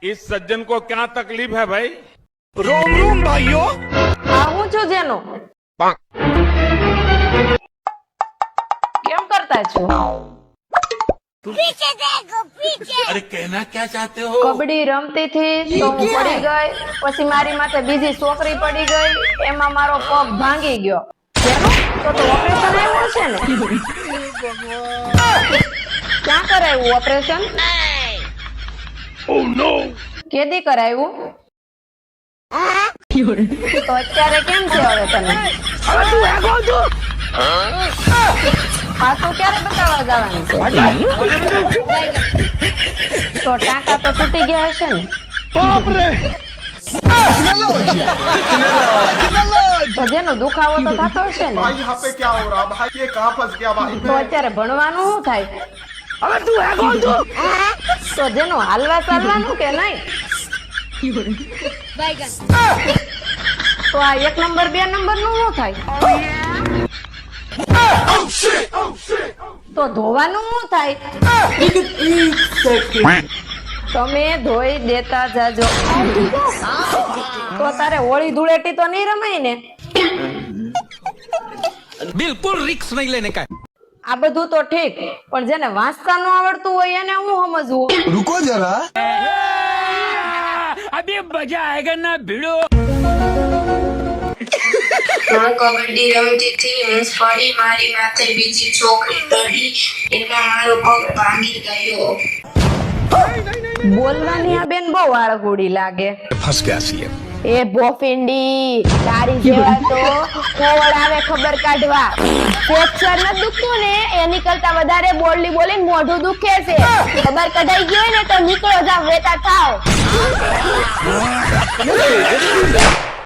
इस सज्जन को क्या तकलीफ है भाई? रोम रोम भाइयों। હું છું જેનો કેમ કરતા છો? अरे कहना क्या चाहते हो? કબડ્ડી રમતી થી તો હું પડી ગઈ, પછી મારી માથે બીજી છોકરી પડી ગઈ, એમાં મારો પગ ભાંગી ગયો. જેનો તો ઓપરેશન આવ્યું છે ને? ક્યાં કરાયું ઓપરેશન? Oh no. કેદી કરાયું? તો અત્યારે કેમ છે હવે તને? હવે તું હેગો છું. આ તો ક્યારે બતાવવા જવાનું છે? તો ટાંકા તો તૂટી ગયા હશે ને? बाप रे. તો જેનો દુખાવો તો થતો હશે ને? भाई यहाँ पे क्या हो रहा भाई ये कहाँ फंस गया भाई તો અત્યારે ભણવાનું શું થાય? હવે તું હેગો છું. તો જેનો હાલવા ચાલવાનું કે નહીં? તો આ 1 નંબર 2 નંબર નું શું થાય? તો ધોવાનું શું થાય? તમે ધોઈ દેતા જાજો. તો તારે હોળી ધૂળેટી તો નહીં રમાય ને? बिल्कुल रिक्स नहीं लेने का। આ બધું તો ઠીક, પણ જેને વાંચતા ન આવડતું હોય એને હું સમજવું? रुको जरा। अभी मजा आएगा ना भिड़ो। હું કબડ્ડી રમતી હતી, હું પડી, મારી માથે બીજી છોકરી ચડી, એટલે મારો પગ ભાંગી ગયો. બોલવાની આ બેન બહુ આળગુડી લાગે. फंस गया सीएम। એ બોફિંડી તારી જેવા તો કોવડ આવે ખબર કાઢવા. પોપસર ન દુખતું ને એની કરતા વધારે બોલલી બોલીને મોઢું દુખે છે. ખબર કઢાઈ ગઈ હોય ને તો નીકળો જાવ વેતા થાવ.